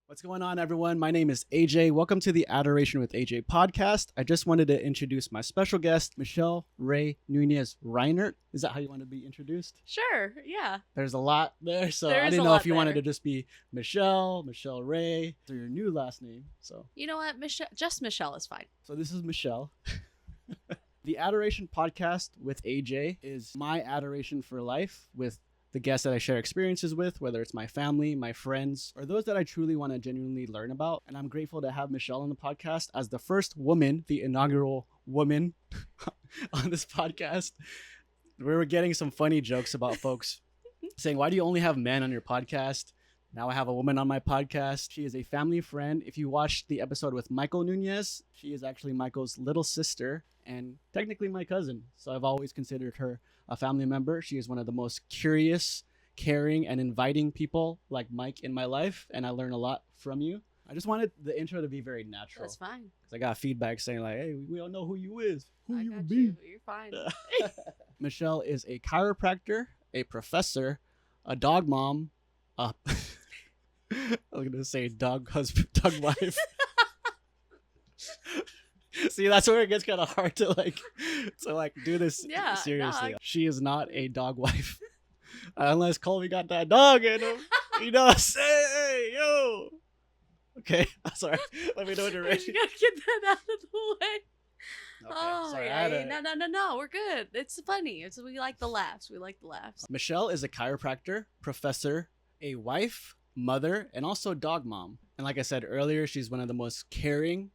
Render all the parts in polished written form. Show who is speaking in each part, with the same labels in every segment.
Speaker 1: What's going on, everyone? My name is AJ. Welcome to the Adoration with AJ podcast. I just wanted to introduce my special guest, Michelle Ray Nunez Reinert. Is that how you want to be introduced?
Speaker 2: Sure, yeah.
Speaker 1: There's a lot there, so
Speaker 2: There
Speaker 1: I
Speaker 2: is
Speaker 1: didn't
Speaker 2: a
Speaker 1: know
Speaker 2: lot
Speaker 1: if you wanted
Speaker 2: there.
Speaker 1: to just be Michelle Ray, or your new last name. So
Speaker 2: You know what? Just Michelle is fine.
Speaker 1: this is Michelle. The Adoration podcast with AJ is my adoration for life with the guests that I share experiences with, whether it's my family, my friends, or those that I truly want to genuinely learn about. And I'm grateful to have Michelle on the podcast as the first woman, the inaugural woman on this podcast. We were getting some funny jokes about folks saying, why do you only have men on your podcast? Now I have a woman on my podcast. She is a family friend. If you watched the episode with Michael Nunez, she is actually Michael's little sister and technically my cousin. So I've always considered her a family member. She is one of the most curious, caring, and inviting people like Mike in my life. And I learn a lot from you. I just wanted the intro to be very natural.
Speaker 2: That's fine.
Speaker 1: Because I got feedback saying like, hey, we don't know who you is. Who
Speaker 2: I
Speaker 1: you
Speaker 2: got
Speaker 1: be?
Speaker 2: you. You're fine.
Speaker 1: Michelle is a chiropractor, a professor, a dog mom, I was gonna say dog husband, dog wife. See, that's where it gets kind of hard to do this
Speaker 2: Yeah,
Speaker 1: seriously.
Speaker 2: dog.
Speaker 1: She is not a dog wife, unless Colby got that dog in him. You know, say hey, yo. Okay, I'm sorry. Let me know when you're
Speaker 2: I just
Speaker 1: ready.
Speaker 2: gotta get that out of the way.
Speaker 1: Okay, sorry. I
Speaker 2: Yeah,
Speaker 1: had a-
Speaker 2: no. We're good. It's funny. We like the laughs.
Speaker 1: Michelle is a chiropractor, professor, a wife, mother, and also dog mom. And like I said earlier, she's one of the most caring,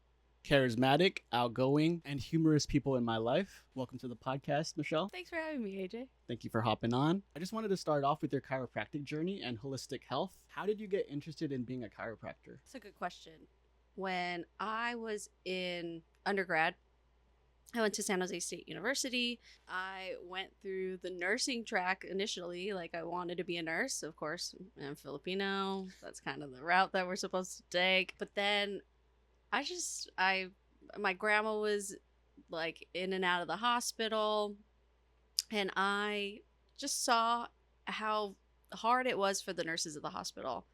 Speaker 1: charismatic, outgoing, and humorous people in my life. Welcome to the podcast, Michelle.
Speaker 2: Thanks for having me, AJ.
Speaker 1: Thank you for hopping on. I just wanted to start off with your chiropractic journey and holistic health. How did you get interested in being a chiropractor?
Speaker 2: That's a good question. When I was in undergrad, I went to San Jose State University. I went through the nursing track initially. Like, I wanted to be a nurse, of course. I'm Filipino. That's kind of the route that we're supposed to take. But then my grandma was like in and out of the hospital. And I just saw how hard it was for the nurses at the hospital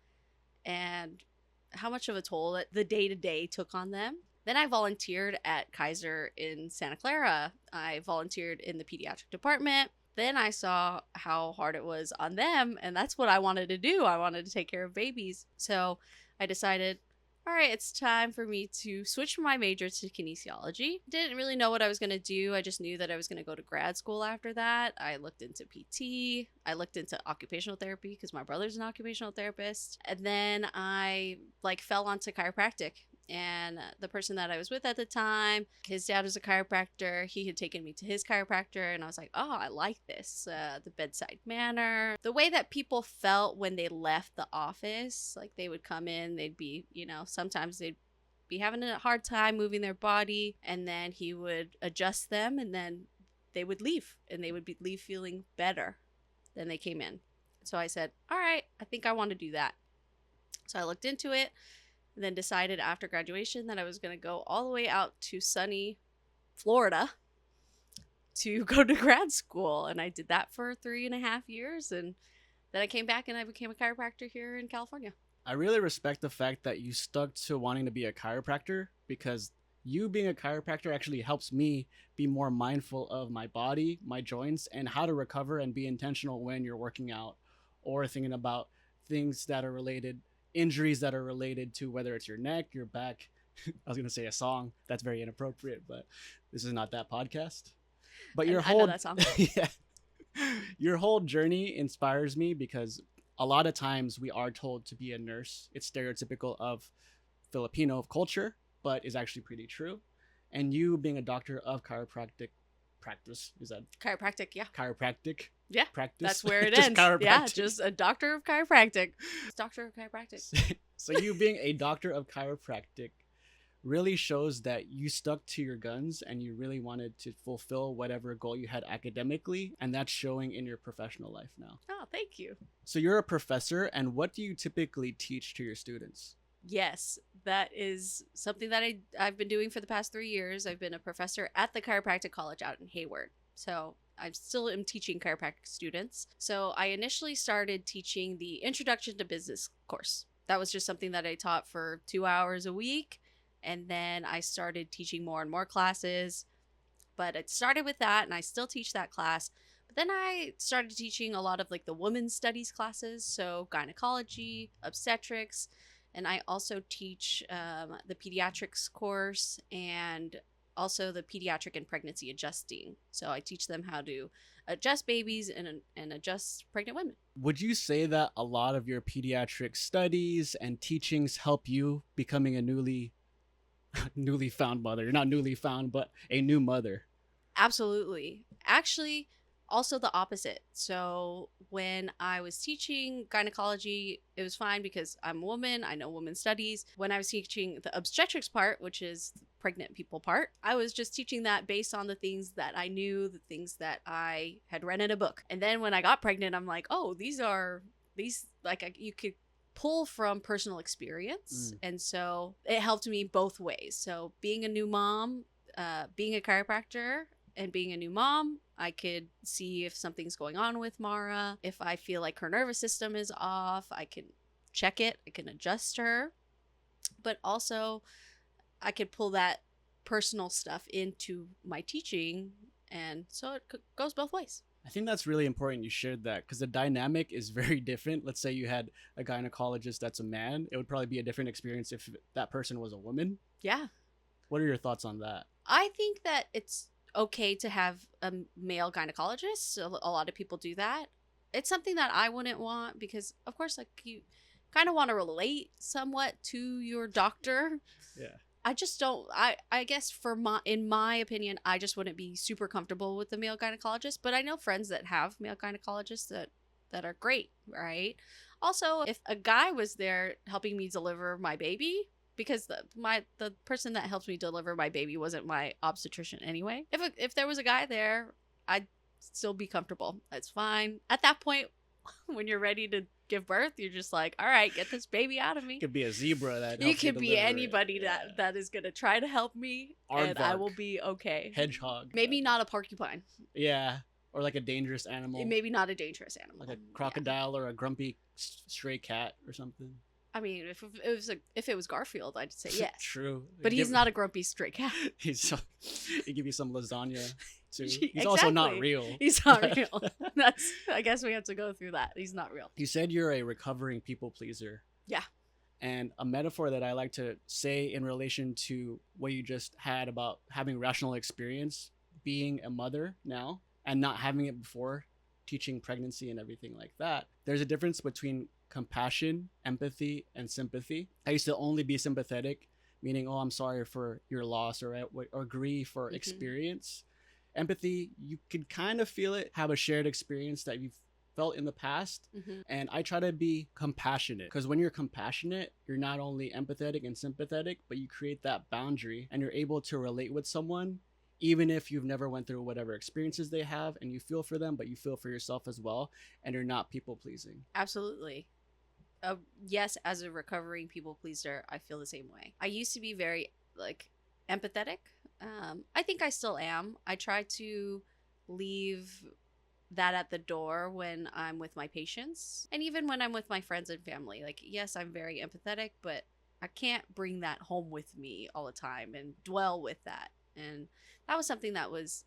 Speaker 2: and how much of a toll that the day-to-day took on them. Then I volunteered at Kaiser in Santa Clara. I volunteered in the pediatric department. Then I saw how hard it was on them, and that's what I wanted to do. I wanted to take care of babies. So I decided, all right, it's time for me to switch my major to kinesiology. Didn't really know what I was going to do. I just knew that I was going to go to grad school after that. I looked into PT. I looked into occupational therapy because my brother's an occupational therapist. And then I fell onto chiropractic. And the person that I was with at the time, his dad was a chiropractor. He had taken me to his chiropractor, and I was like, oh, I like this. The bedside manner, the way that people felt when they left the office. Like, they would come in, they'd be, sometimes they'd be having a hard time moving their body, and then he would adjust them, and then they would leave, and they would leave feeling better than they came in. So I said, all right, I think I want to do that. So I looked into it. And then decided after graduation that I was going to go all the way out to sunny Florida to go to grad school. And I did that for 3.5 years. And then I came back and I became a chiropractor here in California.
Speaker 1: I really respect the fact that you stuck to wanting to be a chiropractor, because you being a chiropractor actually helps me be more mindful of my body, my joints, and how to recover and be intentional when you're working out or thinking about things that are related, injuries that are related to whether it's your neck, your back. I was going to say a song. That's very inappropriate, but this is not that podcast. But your
Speaker 2: I know that song.
Speaker 1: Yeah, your whole journey inspires me, because a lot of times we are told to be a nurse. It's stereotypical of Filipino culture, but is actually pretty true. And you being a doctor of chiropractic practice, is that
Speaker 2: Chiropractic, yeah.
Speaker 1: chiropractic?
Speaker 2: Yeah,
Speaker 1: practice.
Speaker 2: that's where it
Speaker 1: Just
Speaker 2: ends. Yeah,
Speaker 1: chiropractic.
Speaker 2: just a doctor of chiropractic. Doctor of chiropractic.
Speaker 1: So you being a doctor of chiropractic really shows that you stuck to your guns and you really wanted to fulfill whatever goal you had academically, and that's showing in your professional life now.
Speaker 2: Oh, thank you.
Speaker 1: So you're a professor, and what do you typically teach to your students?
Speaker 2: Yes, that is something that I've been doing for the past 3 years. I've been a professor at the chiropractic college out in Hayward. So I still am teaching chiropractic students. So I initially started teaching the Introduction to Business course. that was just something that I taught for 2 hours a week. And then I started teaching more and more classes. But it started with that, and I still teach that class. But then I started teaching a lot of like the women's studies classes, so gynecology, obstetrics, and I also teach the pediatrics course and also the pediatric and pregnancy adjusting. So I teach them how to adjust babies and adjust pregnant women.
Speaker 1: Would you say that a lot of your pediatric studies and teachings help you becoming a newly found mother? Not newly found, but a new mother.
Speaker 2: Absolutely. Actually, also the opposite. So when I was teaching gynecology, it was fine because I'm a woman. I know women's studies. When I was teaching the obstetrics part, which is the pregnant people part, I was just teaching that based on the things that I knew, the things that I had read in a book. And then when I got pregnant, I'm like, oh, these like you could pull from personal experience. And so it helped me both ways. So being a new mom, being a chiropractor, and being a new mom, I could see if something's going on with Mara. If I feel like her nervous system is off, I can check it, I can adjust her. But also, I could pull that personal stuff into my teaching. And so it goes both ways.
Speaker 1: I think that's really important you shared that, because the dynamic is very different. Let's say you had a gynecologist that's a man. It would probably be a different experience if that person was a woman.
Speaker 2: Yeah.
Speaker 1: What are your thoughts on that?
Speaker 2: I think that it's okay to have a male gynecologist. So a lot of people do that. It's something that I wouldn't want because, of course, like you kind of want to relate somewhat to your doctor.
Speaker 1: Yeah.
Speaker 2: I just don't. I guess in my opinion, I just wouldn't be super comfortable with the male gynecologist. But I know friends that have male gynecologists that are great, right? Also, if a guy was there helping me deliver my baby, because the person that helped me deliver my baby wasn't my obstetrician anyway. If there was a guy there, I'd still be comfortable. That's fine. At that point, when you're ready to give birth, you're just like, all right, get this baby out of me.
Speaker 1: It could be a zebra that
Speaker 2: you could be anybody
Speaker 1: Yeah.
Speaker 2: that is gonna try to help me, and I will be okay.
Speaker 1: Hedgehog.
Speaker 2: Maybe not a porcupine.
Speaker 1: Yeah. Or like a dangerous animal.
Speaker 2: Maybe not a dangerous animal.
Speaker 1: Like a crocodile or a grumpy stray cat or something.
Speaker 2: I mean, if it was Garfield, I'd say yes.
Speaker 1: True.
Speaker 2: But he's not a grumpy stray cat.
Speaker 1: He give you some lasagna too. He's
Speaker 2: Exactly.
Speaker 1: also not real.
Speaker 2: He's not real. I guess we have to go through that. He's not real.
Speaker 1: You said you're a recovering people pleaser.
Speaker 2: Yeah.
Speaker 1: And a metaphor that I like to say in relation to what you just had about having rational experience, being a mother now and not having it before, teaching pregnancy and everything like that. There's a difference between compassion, empathy, and sympathy. I used to only be sympathetic, meaning, oh, I'm sorry for your loss or grief or experience. Empathy, you could kind of feel it, have a shared experience that you've felt in the past. And I try to be compassionate, because when you're compassionate, you're not only empathetic and sympathetic, but you create that boundary and you're able to relate with someone even if you've never went through whatever experiences they have, and you feel for them, but you feel for yourself as well, and you're not people pleasing.
Speaker 2: Absolutely. Yes, as a recovering people pleaser, I feel the same way. I used to be very empathetic. I think I still am. I try to leave that at the door when I'm with my patients, and even when I'm with my friends and family. Like, yes, I'm very empathetic, but I can't bring that home with me all the time and dwell with that. And that was something that was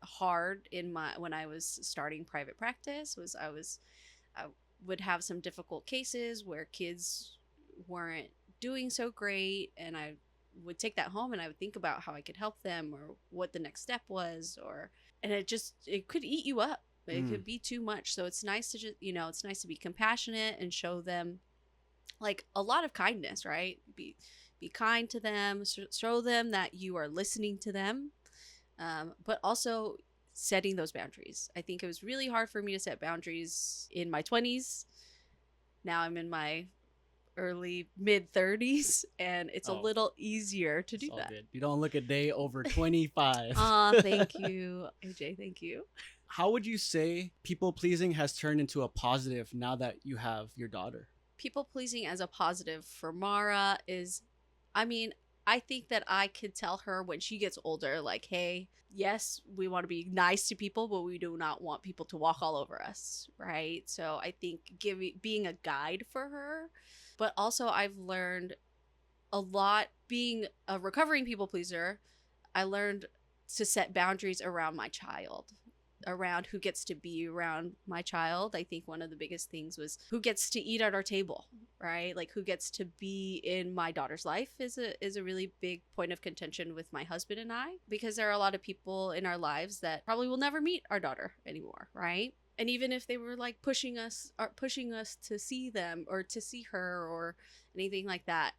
Speaker 2: hard when I was starting private practice. I would have some difficult cases where kids weren't doing so great, and I would take that home and I would think about how I could help them or what the next step was, and it could eat you up. It could be too much. So it's nice to it's nice to be compassionate and show them like a lot of kindness, right? Be kind to them, show them that you are listening to them, but also setting those boundaries. I think it was really hard for me to set boundaries in my 20s. Now I'm in my early mid 30s, and it's a little easier to do that.
Speaker 1: Good. You don't look a day over 25.
Speaker 2: Thank you, AJ. Thank you.
Speaker 1: How would you say people pleasing has turned into a positive now that you have your daughter?
Speaker 2: People pleasing as a positive for Mara is, I think that I could tell her when she gets older, like, hey, yes, we want to be nice to people, but we do not want people to walk all over us, right? So I think being a guide for her, But also I've learned a lot being a recovering people pleaser. I learned to set boundaries around my child, around who gets to be around my child. I think one of the biggest things was who gets to eat at our table, right? Like who gets to be in my daughter's life is a really big point of contention with my husband and I, because there are a lot of people in our lives that probably will never meet our daughter anymore, right? And even if they were like pushing us to see them or to see her or anything like that,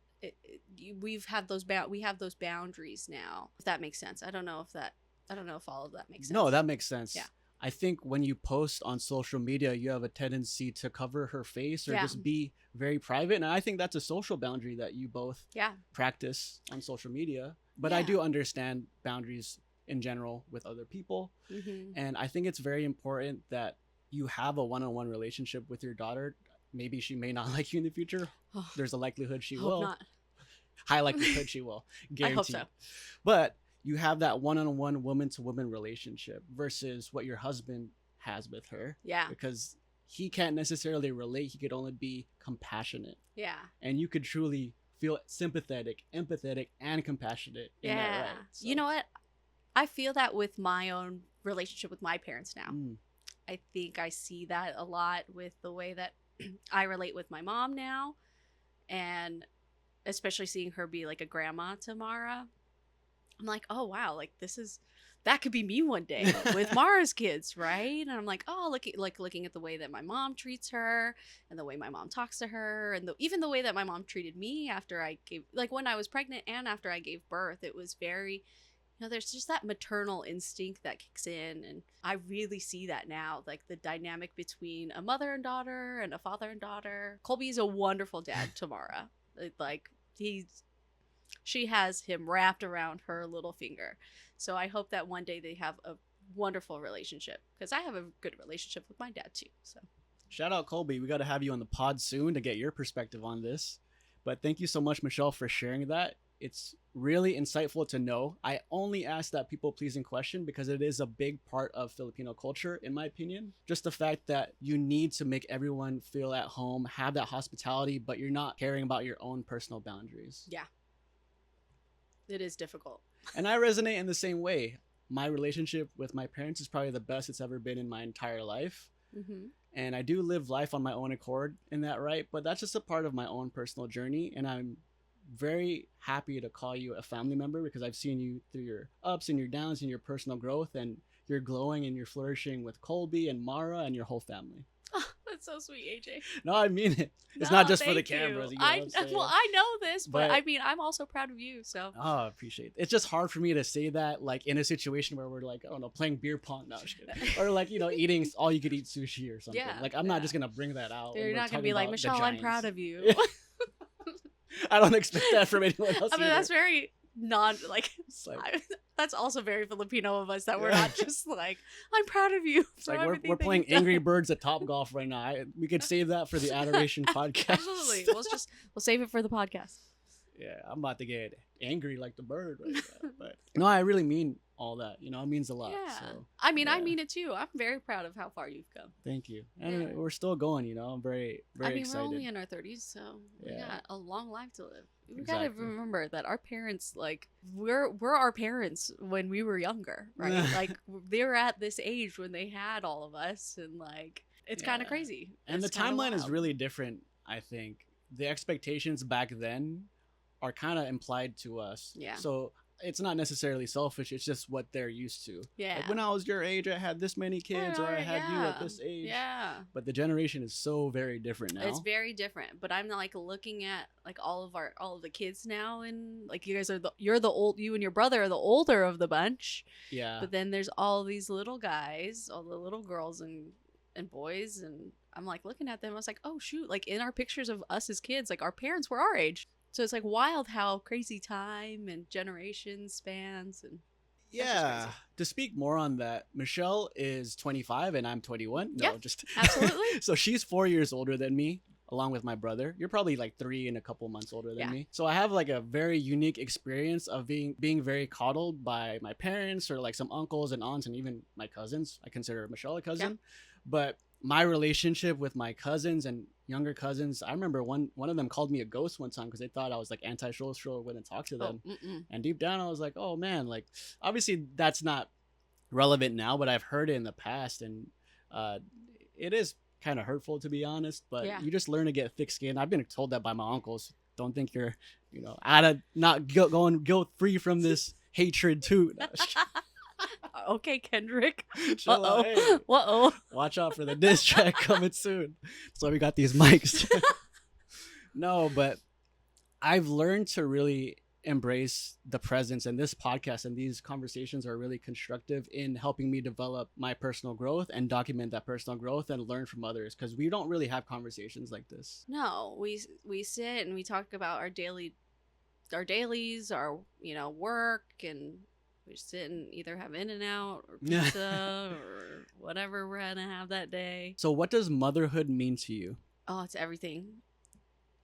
Speaker 2: we have those boundaries now. If that makes sense. I don't know if all of that makes sense.
Speaker 1: No, that makes sense.
Speaker 2: Yeah.
Speaker 1: I think when you post on social media, you have a tendency to cover her face or just be very private. And I think that's a social boundary that you both practice on social media. But I do understand boundaries in general with other people. Mm-hmm. And I think it's very important that you have a one-on-one relationship with your daughter. Maybe she may not like you in the future. There's a likelihood she will.
Speaker 2: Not.
Speaker 1: High likelihood she will. Guaranteed.
Speaker 2: I hope so.
Speaker 1: But you have that one-on-one woman-to-woman relationship versus what your husband has with her.
Speaker 2: Yeah.
Speaker 1: Because he can't necessarily relate. He could only be compassionate.
Speaker 2: Yeah.
Speaker 1: And you could truly feel sympathetic, empathetic, and compassionate in that way. So.
Speaker 2: You know what? I feel that with my own relationship with my parents now. I think I see that a lot with the way that I relate with my mom now. And especially seeing her be like a grandma to Mara. I'm like, oh wow, like that could be me one day with Mara's kids, right? And I'm like, oh, looking at the way that my mom treats her and the way my mom talks to her, and even the way that my mom treated me after I gave, like when I was pregnant and after I gave birth, it was very, there's just that maternal instinct that kicks in, and I really see that now, like the dynamic between a mother and daughter and a father and daughter. Colby is a wonderful dad to Mara. Like she has him wrapped around her little finger. So I hope that one day they have a wonderful relationship, because I have a good relationship with my dad too. So
Speaker 1: shout out Colby. We got to have you on the pod soon to get your perspective on this. But thank you so much, Michelle, for sharing that. It's really insightful to know. I only ask that people-pleasing question because it is a big part of Filipino culture, in my opinion. Just the fact that you need to make everyone feel at home, have that hospitality, but you're not caring about your own personal boundaries.
Speaker 2: Yeah. It is difficult.
Speaker 1: And I resonate in the same way. My relationship with my parents is probably the best it's ever been in my entire life. Mm-hmm. And I do live life on my own accord in that, right? But that's just a part of my own personal journey. And I'm very happy to call you a family member because I've seen you through your ups and your downs and your personal growth, and you're glowing and you're flourishing with Colby and Mara and your whole family.
Speaker 2: Oh, that's so sweet, AJ.
Speaker 1: No, I mean it. It's not just for the cameras. You know
Speaker 2: I know this, but I mean, I'm also proud of you. So.
Speaker 1: Oh, I appreciate it. It's just hard for me to say that, like in a situation where we're like, I don't know, playing beer pong, no, or like eating all you could eat sushi or something.
Speaker 2: Yeah,
Speaker 1: like I'm not just gonna bring that out.
Speaker 2: You're not gonna be like, Michelle, I'm proud of you.
Speaker 1: I don't expect that from anyone else.
Speaker 2: I mean, that's very that's also very Filipino of us that we're not just like, I'm proud of you.
Speaker 1: It's like we're playing Angry Birds at Top Golf right now. We could save that for the Adoration podcast.
Speaker 2: Absolutely. We'll save it for the podcast.
Speaker 1: Yeah, I'm about to get angry like the bird right now. But no, I really mean all that. It means a lot.
Speaker 2: Yeah.
Speaker 1: So,
Speaker 2: I mean it too. I'm very proud of how far you've come.
Speaker 1: Thank you. And we're still going, I'm very, very excited.
Speaker 2: We're only in our 30s, so we got a long life to live. We
Speaker 1: Exactly.
Speaker 2: gotta remember that our parents, like, we're our parents when we were younger, right? Like, they were at this age when they had all of us, and like, it's kind of crazy.
Speaker 1: And the timeline is really different, I think. The expectations back then are kind of implied to us.
Speaker 2: Yeah.
Speaker 1: So it's not necessarily selfish. It's just what they're used to.
Speaker 2: Yeah.
Speaker 1: Like when I was your age, I had this many kids, or I had you at this age.
Speaker 2: Yeah.
Speaker 1: But the generation is so very different now.
Speaker 2: It's very different. But I'm like looking at like all of the kids now, and like you guys are you and your brother are the older of the bunch.
Speaker 1: Yeah.
Speaker 2: But then there's all these little guys, all the little girls and boys, and I'm like looking at them. I was like, oh shoot! Like in our pictures of us as kids, like our parents were our age. So it's like wild how crazy time and generation spans. And
Speaker 1: yeah, to speak more on that, Michelle is 25 and I'm 21. No, just
Speaker 2: absolutely.
Speaker 1: So she's 4 years older than me, along with my brother. You're probably like 3 and a couple months older than me. So I have like a very unique experience of being very coddled by my parents, or like some uncles and aunts and even my cousins. I consider Michelle a cousin. But my relationship with my cousins and younger cousins. I remember one of them called me a ghost one time because they thought I was like antisocial, wouldn't talk to them. And deep down, I was like, oh man, like obviously that's not relevant now, but I've heard it in the past, and it is kind of hurtful to be honest. But
Speaker 2: Yeah.
Speaker 1: you just learn to get thick skin. I've been told that by my uncles. Don't think you're, out of not going guilt free from this hatred too. No,
Speaker 2: Okay, Kendrick.
Speaker 1: chill out. Hey,
Speaker 2: Uh-oh.
Speaker 1: watch out for the diss track coming soon. That's why we got these mics. No, but I've learned to really embrace the presence, and this podcast and these conversations are really constructive in helping me develop my personal growth and document that personal growth and learn from others, because we don't really have conversations like this.
Speaker 2: No, we sit and we talk about our dailies, our work, and we sit and either have In-N-Out or pizza or whatever we're gonna have that day.
Speaker 1: So what does motherhood mean to you?
Speaker 2: Oh, it's everything.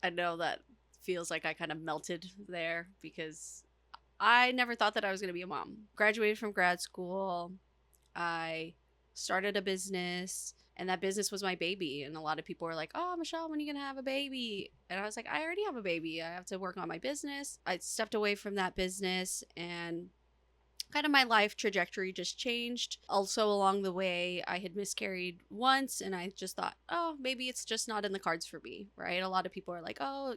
Speaker 2: I know that feels like I kind of melted there because I never thought that I was going to be a mom. Graduated from grad school. I started a business, and that business was my baby. And a lot of people were like, oh, Michelle, when are you going to have a baby? And I was like, I already have a baby. I have to work on my business. I stepped away from that business, and kind of my life trajectory just changed. Also, along the way, I had miscarried once, and I just thought, oh, maybe it's just not in the cards for me, right? A lot of people are like, oh,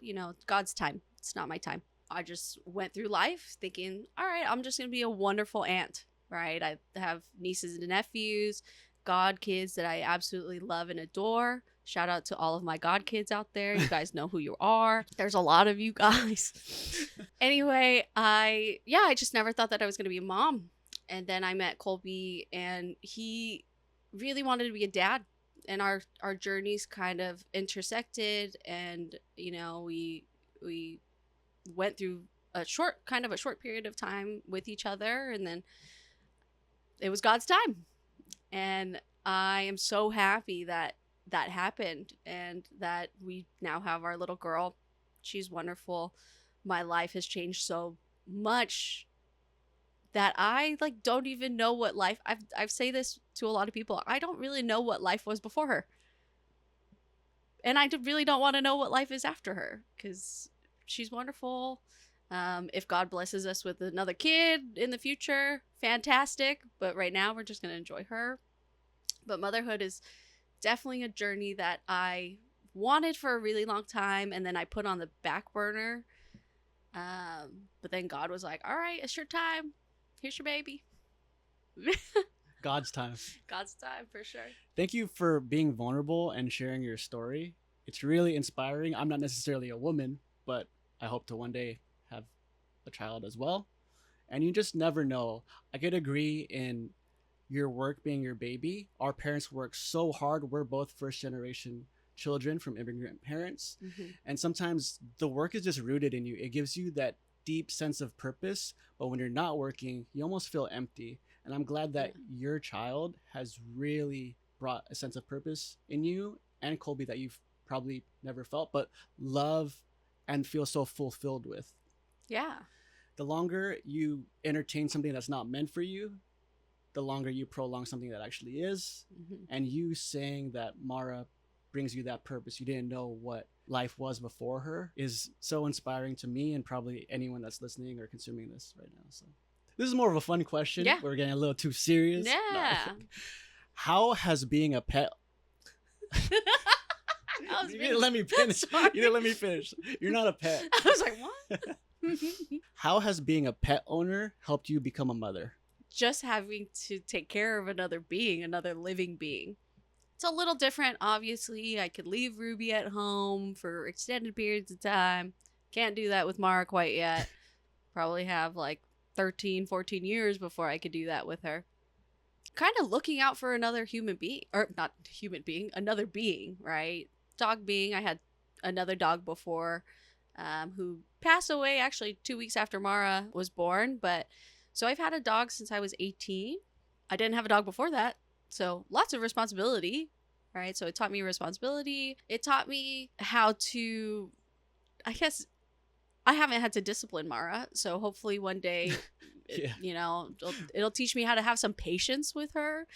Speaker 2: God's time. It's not my time. I just went through life thinking, all right, I'm just going to be a wonderful aunt, right? I have nieces and nephews, god kids that I absolutely love and adore. Shout out to all of my god kids out there. You guys know who you are. There's a lot of you guys. Anyway, I just never thought that I was going to be a mom. And then I met Colby, and he really wanted to be a dad. And our journeys kind of intersected, and we went through a short period of time with each other, and then it was God's time. And I am so happy that happened, and that we now have our little girl. She's wonderful. My life has changed so much that I don't even know what life. I've say this to a lot of people. I don't really know what life was before her, and I really don't want to know what life is after her, because she's wonderful. If God blesses us with another kid in the future, fantastic. But right now, we're just gonna enjoy her. But motherhood is definitely a journey that I wanted for a really long time, and then I put on the back burner. But then God was like, all right, it's your time. Here's your baby.
Speaker 1: God's time.
Speaker 2: God's time, for sure.
Speaker 1: Thank you for being vulnerable and sharing your story. It's really inspiring. I'm not necessarily a woman, but I hope to one day have a child as well. And you just never know. I could agree in your work being your baby. Our parents work so hard. We're both first generation children from immigrant parents.
Speaker 2: Mm-hmm.
Speaker 1: And sometimes the work is just rooted in you. It gives you that deep sense of purpose. But when you're not working, you almost feel empty. And I'm glad that your child has really brought a sense of purpose in you and Colby that you've probably never felt, but love and feel so fulfilled with.
Speaker 2: Yeah.
Speaker 1: The longer you entertain something that's not meant for you, the longer you prolong something that actually is.
Speaker 2: Mm-hmm.
Speaker 1: And you saying that Mara brings you that purpose, you didn't know what life was before her, is so inspiring to me and probably anyone that's listening or consuming this right now. So this is more of a fun question.
Speaker 2: Yeah.
Speaker 1: We're getting a little too serious.
Speaker 2: Yeah.
Speaker 1: No. How has being a pet... You didn't let me finish. You didn't let me finish. You're not a pet.
Speaker 2: I was like, what?
Speaker 1: How has being a pet owner helped you become a mother?
Speaker 2: Just having to take care of another living being. It's a little different, obviously. I could leave Ruby at home for extended periods of time. Can't do that with Mara quite yet. Probably have 13, 14 years before I could do that with her. Kind of looking out for another human being, or not human being, another being, right? Dog being. I had another dog before who passed away actually 2 weeks after Mara was born. But so I've had a dog since I was 18. I didn't have a dog before that. So lots of responsibility, right? So it taught me responsibility. It taught me how to, I guess, I haven't had to discipline Mara. So hopefully one day,
Speaker 1: Yeah.
Speaker 2: it'll teach me how to have some patience with her.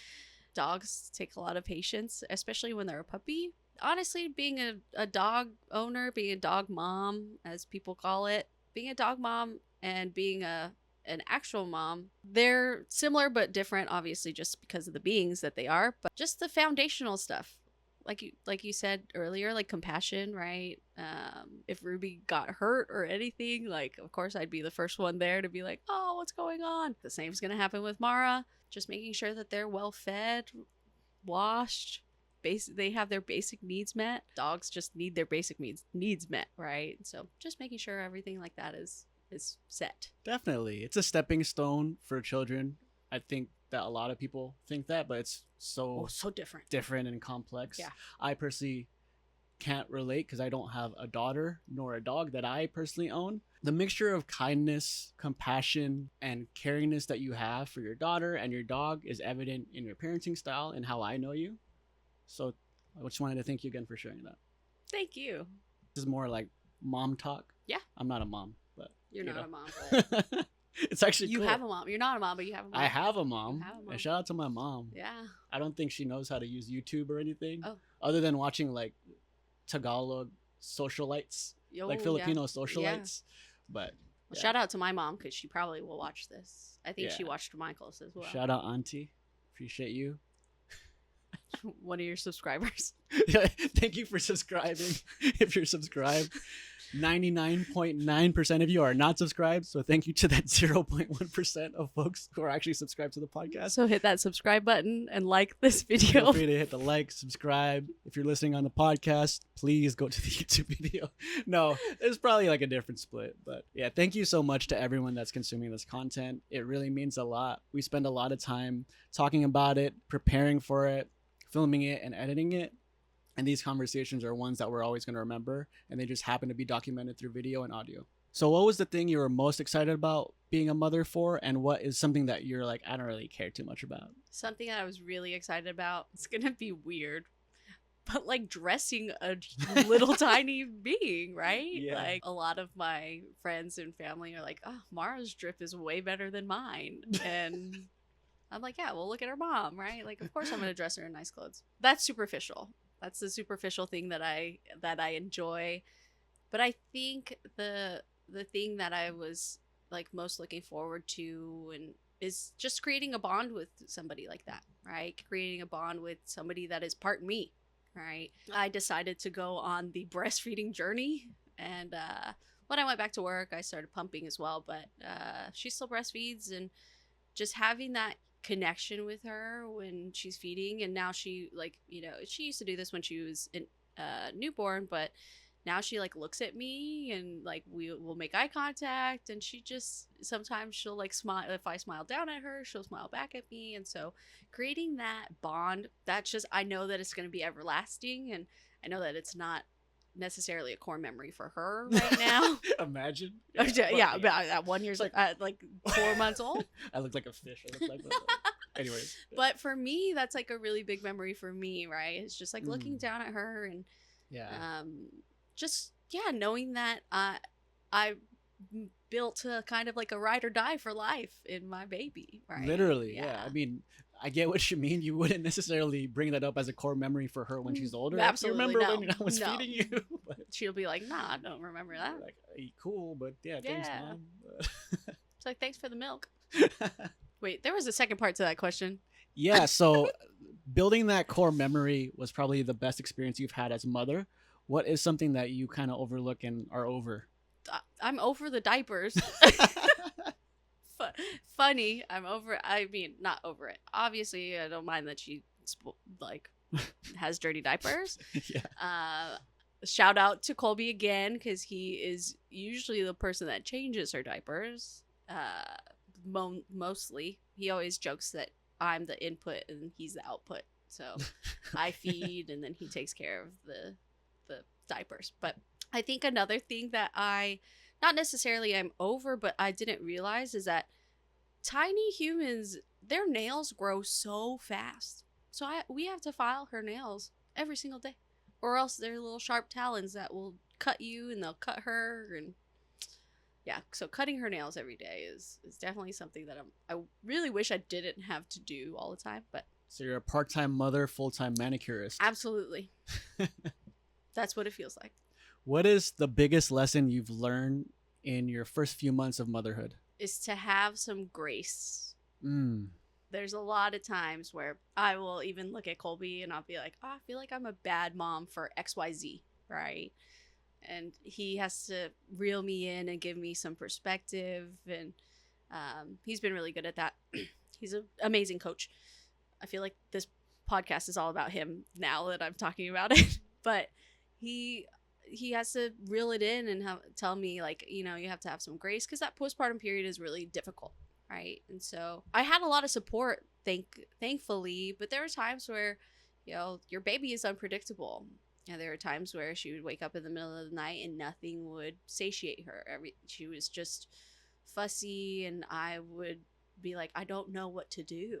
Speaker 2: Dogs take a lot of patience, especially when they're a puppy. honestly, being a dog owner, being a dog mom, as people call it, being a dog mom and being an actual mom, they're similar but different, obviously, just because of the beings that they are, but just the foundational stuff. Like you said earlier, like compassion, right? If Ruby got hurt or anything, like of course I'd be the first one there to be like, oh, what's going on? The same's gonna happen with Mara. Just making sure that they're well fed, washed, they have their basic needs met. Dogs just need their basic needs met, right? So just making sure everything like that is set.
Speaker 1: Definitely. It's a stepping stone for children. I think that a lot of people think that, but it's so
Speaker 2: Different
Speaker 1: and complex.
Speaker 2: Yeah.
Speaker 1: I personally can't relate because I don't have a daughter nor a dog that I personally own. The mixture of kindness, compassion, and caringness that you have for your daughter and your dog is evident in your parenting style and how I know you. So I just wanted to thank you again for sharing that.
Speaker 2: Thank you.
Speaker 1: This is more like mom talk.
Speaker 2: Yeah.
Speaker 1: I'm not a mom, but
Speaker 2: You're not
Speaker 1: know.
Speaker 2: a mom, but
Speaker 1: it's actually
Speaker 2: you
Speaker 1: cool.
Speaker 2: have a mom. You're not a mom, but you have a mom.
Speaker 1: I have a mom.
Speaker 2: have a mom.
Speaker 1: And shout out to my mom.
Speaker 2: Yeah.
Speaker 1: I don't think she knows how to use YouTube or anything.
Speaker 2: Oh.
Speaker 1: Other than watching like Tagalog socialites, like Filipino socialites. But
Speaker 2: well, shout out to my mom because she probably will watch this. I think
Speaker 1: Yeah.
Speaker 2: she watched Michael's as well.
Speaker 1: Shout out Auntie. Appreciate you.
Speaker 2: One of your subscribers.
Speaker 1: Thank you for subscribing. If you're subscribed, 99.9% of you are not subscribed. So thank you to that 0.1% of folks who are actually subscribed to the podcast.
Speaker 2: So hit that subscribe button and like this
Speaker 1: Feel
Speaker 2: video.
Speaker 1: free to hit the like, subscribe. If you're listening on the podcast, please go to the YouTube video. No, there's probably like a different split. But yeah, thank you so much to everyone that's consuming this content. It really means a lot. We spend a lot of time talking about it, preparing for it, filming it, and editing it. And these conversations are ones that we're always going to remember. And they just happen to be documented through video and audio. So what was the thing you were most excited about being a mother for? And what is something that you're like, I don't really care too much about?
Speaker 2: Something that I was really excited about. It's going to be weird. But like dressing a little tiny being, right?
Speaker 1: Yeah.
Speaker 2: Like a lot of my friends and family are like, oh, Mara's drip is way better than mine. And I'm like, yeah, well, look at her mom, right? Like, of course I'm going to dress her in nice clothes. That's superficial. That's the superficial thing that I enjoy. But I think the thing that I was like most looking forward to and is just creating a bond with somebody like that, right? Creating a bond with somebody that is part me, right? I decided to go on the breastfeeding journey, and when I went back to work, I started pumping as well, but she still breastfeeds, and just having that connection with her when she's feeding. And now she, like, you know, she used to do this when she was in newborn, but now she like looks at me and like we will make eye contact, and she just sometimes she'll like smile. If I smile down at her, she'll smile back at me. And so creating that bond, that's just, I know that it's going to be everlasting, and I know that it's not necessarily a core memory for her right now.
Speaker 1: Imagine.
Speaker 2: Yeah, at 1 year, like 4 months old.
Speaker 1: I look like a fish. I look like anyways.
Speaker 2: But for me, that's like a really big memory for me, right? It's just like looking down at her and just knowing that I built a kind of like a ride or die for life in my baby, right?
Speaker 1: Literally, yeah. I mean, I get what you mean. You wouldn't necessarily bring that up as a core memory for her when she's older.
Speaker 2: Absolutely,
Speaker 1: you remember when I was feeding you? But
Speaker 2: she'll be like, nah, I don't remember that.
Speaker 1: like, hey, cool, but thanks, Mom.
Speaker 2: It's like, thanks for the milk. Wait, there was a second part to that question.
Speaker 1: Yeah, so building that core memory was probably the best experience you've had as a mother. What is something that you kind of overlook and are over?
Speaker 2: I'm over the diapers. Funny, I'm over. I mean, not over it. Obviously, I don't mind that she like has dirty diapers.
Speaker 1: Yeah.
Speaker 2: Shout out to Colby again, because he is usually the person that changes her diapers. Mostly, he always jokes that I'm the input and he's the output. So I feed and then he takes care of the diapers. But I think another thing that not necessarily I'm over, but I didn't realize is that tiny humans, their nails grow so fast. So we have to file her nails every single day, or else they're little sharp talons that will cut you and they'll cut her. And yeah, so cutting her nails every day is definitely something that I really wish I didn't have to do all the time, but
Speaker 1: So you're a part-time mother, full-time manicurist.
Speaker 2: Absolutely. That's what it feels like.
Speaker 1: What is the biggest lesson you've learned in your first few months of motherhood?
Speaker 2: Is to have some grace.
Speaker 1: Mm.
Speaker 2: There's a lot of times where I will even look at Colby and I'll be like, oh, I feel like I'm a bad mom for XYZ, right? And he has to reel me in and give me some perspective. And he's been really good at that. He's an amazing coach. I feel like this podcast is all about him now that I'm talking about it. But he has to reel it in and tell me, like, you know, you have to have some grace because that postpartum period is really difficult, right? And so I had a lot of support, thankfully, but there were times where, you know, your baby is unpredictable. And there were times where she would wake up in the middle of the night and nothing would satiate her. She was just fussy, and I would be like, I don't know what to do.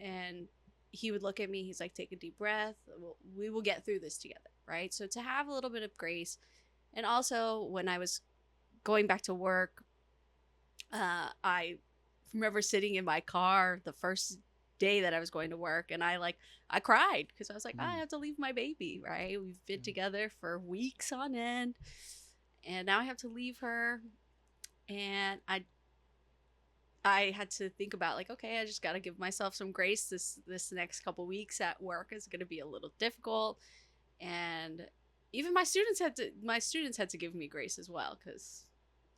Speaker 2: And he would look at me. He's like, take a deep breath. We will get through this together, right? So to have a little bit of grace. And also when I was going back to work, I remember sitting in my car the first day that I was going to work, and I cried because I was like, I have to leave my baby, right? We've been together for weeks on end, and now I have to leave her. And I had to think about, like, okay, I just got to give myself some grace. This next couple weeks at work is going to be a little difficult, and even my students had to give me grace as well, because,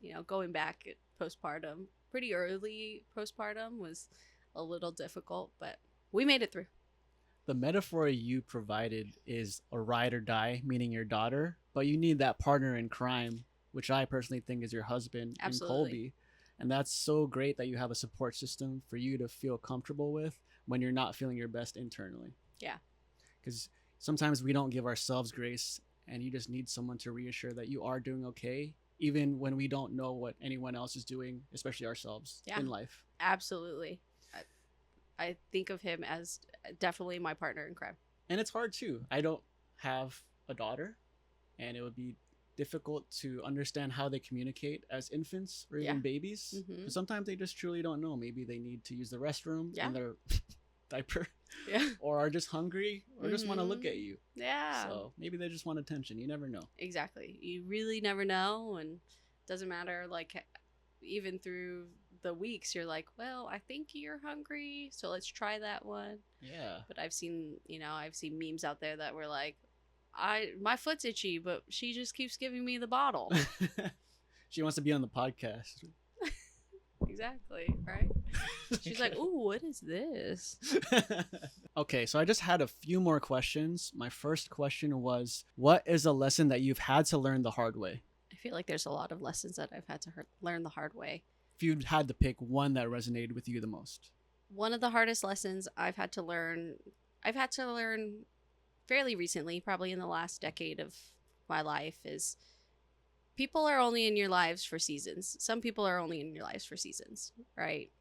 Speaker 2: you know, going back at postpartum, pretty early postpartum, was a little difficult, but we made it through.
Speaker 1: The metaphor you provided is a ride or die, meaning your daughter, but you need that partner in crime, which I personally think is your husband.
Speaker 2: Absolutely.
Speaker 1: And Colby. And that's so great that you have a support system for you to feel comfortable with when you're not feeling your best internally.
Speaker 2: Yeah.
Speaker 1: Because sometimes we don't give ourselves grace, and you just need someone to reassure that you are doing okay, even when we don't know what anyone else is doing, especially ourselves in life.
Speaker 2: Absolutely. I think of him as definitely my partner in crime.
Speaker 1: And it's hard too. I don't have a daughter, and it would be difficult to understand how they communicate as infants or even babies.
Speaker 2: Mm-hmm.
Speaker 1: Sometimes they just truly don't know. Maybe they need to use the restroom in their diaper, or are just hungry, or just want to look at you.
Speaker 2: Yeah.
Speaker 1: So maybe they just want attention. You never know.
Speaker 2: Exactly. You really never know, and it doesn't matter. Like, even through the weeks, you're like, well, I think you're hungry, so let's try that one.
Speaker 1: Yeah.
Speaker 2: But I've seen memes out there that were like, my foot's itchy, but she just keeps giving me the bottle.
Speaker 1: She wants to be on the podcast.
Speaker 2: Exactly, right? She's like, ooh, what is this?
Speaker 1: Okay, so I just had a few more questions. My first question was, what is a lesson that you've had to learn the hard way?
Speaker 2: I feel like there's a lot of lessons that I've had to learn the hard way.
Speaker 1: If you had to pick one that resonated with you the most.
Speaker 2: One of the hardest lessons I've had to learn fairly recently, probably in the last decade of my life, is people are only in your lives for seasons. Some people are only in your lives for seasons, right?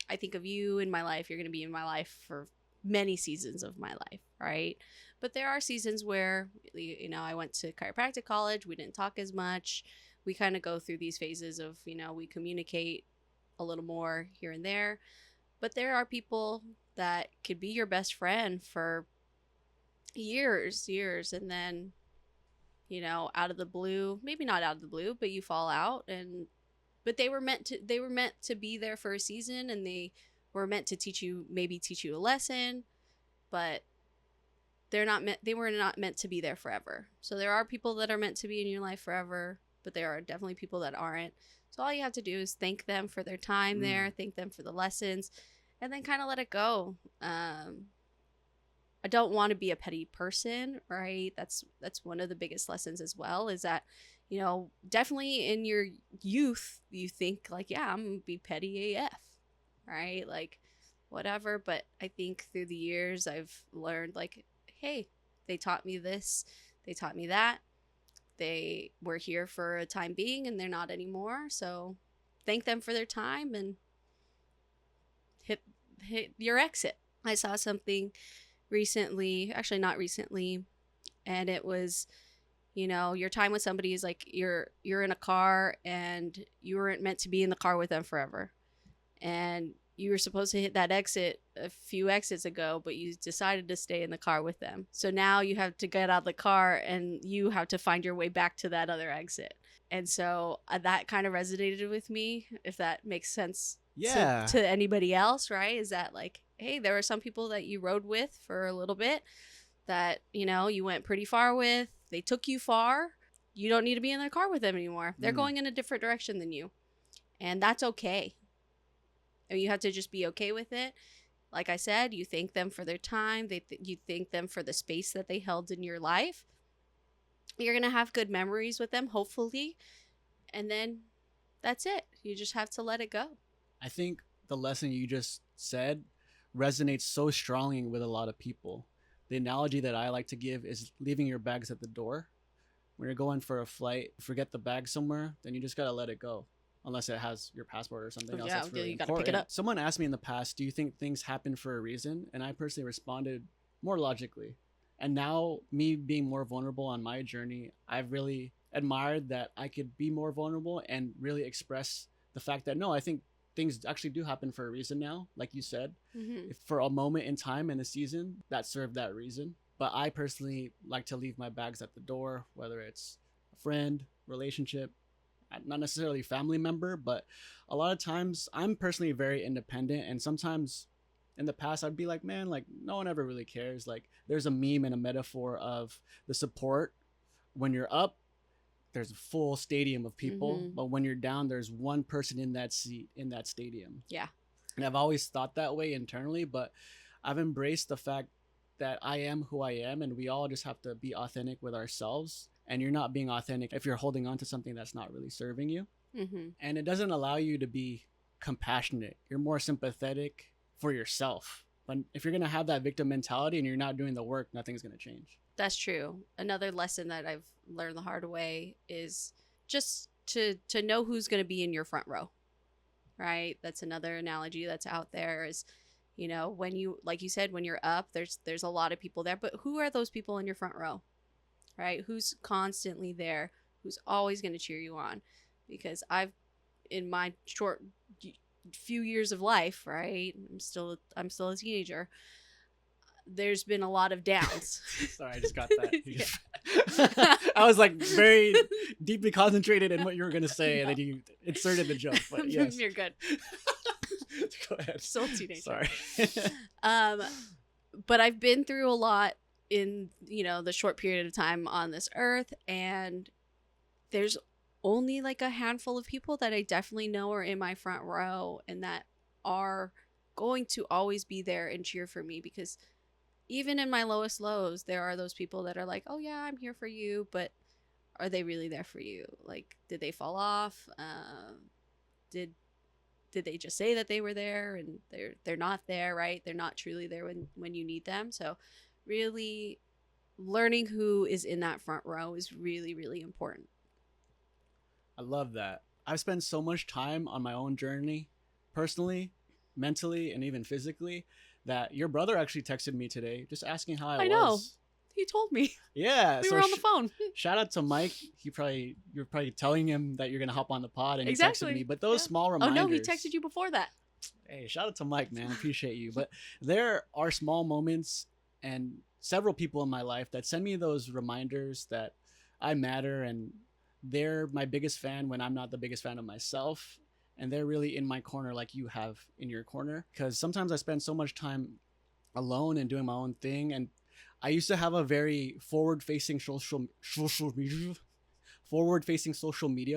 Speaker 2: I think of you in my life. You're going to be in my life for many seasons of my life, right? But there are seasons where, you know, I went to chiropractic college. We didn't talk as much. We kind of go through these phases of, you know, we communicate a little more here and there. But there are people that could be your best friend for years, and then, you know, out of the blue, maybe not out of the blue, but you fall out, but they were meant to be there for a season, and they were meant to teach you a lesson, but they were not meant to be there forever. So there are people that are meant to be in your life forever, but there are definitely people that aren't. So all you have to do is thank them for their time there, thank them for the lessons, and then kind of let it go. I don't want to be a petty person, right? That's one of the biggest lessons as well, is that, you know, definitely in your youth, you think like, yeah, I'm going to be petty AF, right? Like, whatever. But I think through the years, I've learned, like, hey, they taught me this, they taught me that. They were here for a time being, and they're not anymore. So thank them for their time and hit your exit. I saw something recently, actually not recently, and it was, you know, your time with somebody is like you're in a car, and you weren't meant to be in the car with them forever, and you were supposed to hit that exit a few exits ago, but you decided to stay in the car with them. So now you have to get out of the car and you have to find your way back to that other exit. And so that kind of resonated with me, if that makes sense
Speaker 1: Yeah.
Speaker 2: to anybody else, right? Is that like, hey, there were some people that you rode with for a little bit that, you know, you went pretty far with. They took you far. You don't need to be in the car with them anymore. They're going in a different direction than you. And that's okay. And you have to just be okay with it. Like I said, you thank them for their time. You thank them for the space that they held in your life. You're going to have good memories with them, hopefully. And then that's it. You just have to let it go.
Speaker 1: I think the lesson you just said resonates so strongly with a lot of people. The analogy that I like to give is leaving your bags at the door. When you're going for a flight, forget the bag somewhere, then you just got to let it go. Unless it has your passport or something else that's really
Speaker 2: you gotta
Speaker 1: important.
Speaker 2: pick it up.
Speaker 1: Someone asked me in the past, do you think things happen for a reason? And I personally responded more logically. And now, me being more vulnerable on my journey, I've really admired that I could be more vulnerable and really express the fact that, no, I think things actually do happen for a reason now. Like you said, if for a moment in time in a season, that served that reason. But I personally like to leave my bags at the door, whether it's a friend, relationship, not necessarily family member, but a lot of times I'm personally very independent. And sometimes in the past, I'd be like, man, like no one ever really cares. Like there's a meme and a metaphor of the support. When you're up, there's a full stadium of people, but when you're down, there's one person in that seat in that stadium.
Speaker 2: Yeah.
Speaker 1: And I've always thought that way internally, but I've embraced the fact that I am who I am, and we all just have to be authentic with ourselves. And you're not being authentic if you're holding on to something that's not really serving you. And it doesn't allow you to be compassionate. You're more sympathetic for yourself. But if you're going to have that victim mentality and you're not doing the work, nothing's going to change.
Speaker 2: That's true. Another lesson that I've learned the hard way is just to know who's going to be in your front row, right? That's another analogy that's out there is, you know, when you, like you said, when you're up, there's a lot of people there, but who are those people in your front row? Right? Who's constantly there? Who's always going to cheer you on? Because I've, in my short few years of life, right? I'm still a teenager. There's been a lot of downs.
Speaker 1: Sorry, I just got that. I was like very deeply concentrated in what you were going to say, and then you inserted the joke. But yes,
Speaker 2: you're good.
Speaker 1: Go ahead.
Speaker 2: Still a teenager.
Speaker 1: Sorry.
Speaker 2: But I've been through a lot in, you know, the short period of time on this earth, and there's only like a handful of people that I definitely know are in my front row and that are going to always be there and cheer for me, because even in my lowest lows, there are those people that are like, oh yeah, I'm here for you, but are they really there for you? Like, did they fall off? Did they just say that they were there and they're not there, right? They're not truly there when you need them. So really learning who is in that front row is really, really important.
Speaker 1: I love that. I've spent so much time on my own journey, personally, mentally, and even physically, that your brother actually texted me today just asking how I was.
Speaker 2: I know. He told me.
Speaker 1: Yeah.
Speaker 2: We were on the phone.
Speaker 1: Shout out to Mike. You're probably telling him that you're going to hop on the pod, and
Speaker 2: exactly.
Speaker 1: He texted me. But those small reminders.
Speaker 2: Oh, no, he texted you before that.
Speaker 1: Hey, shout out to Mike, man. I appreciate you. But there are small moments and several people in my life that send me those reminders that I matter, and they're my biggest fan when I'm not the biggest fan of myself. And they're really in my corner like you have in your corner. Because sometimes I spend so much time alone and doing my own thing. And I used to have a very forward-facing social media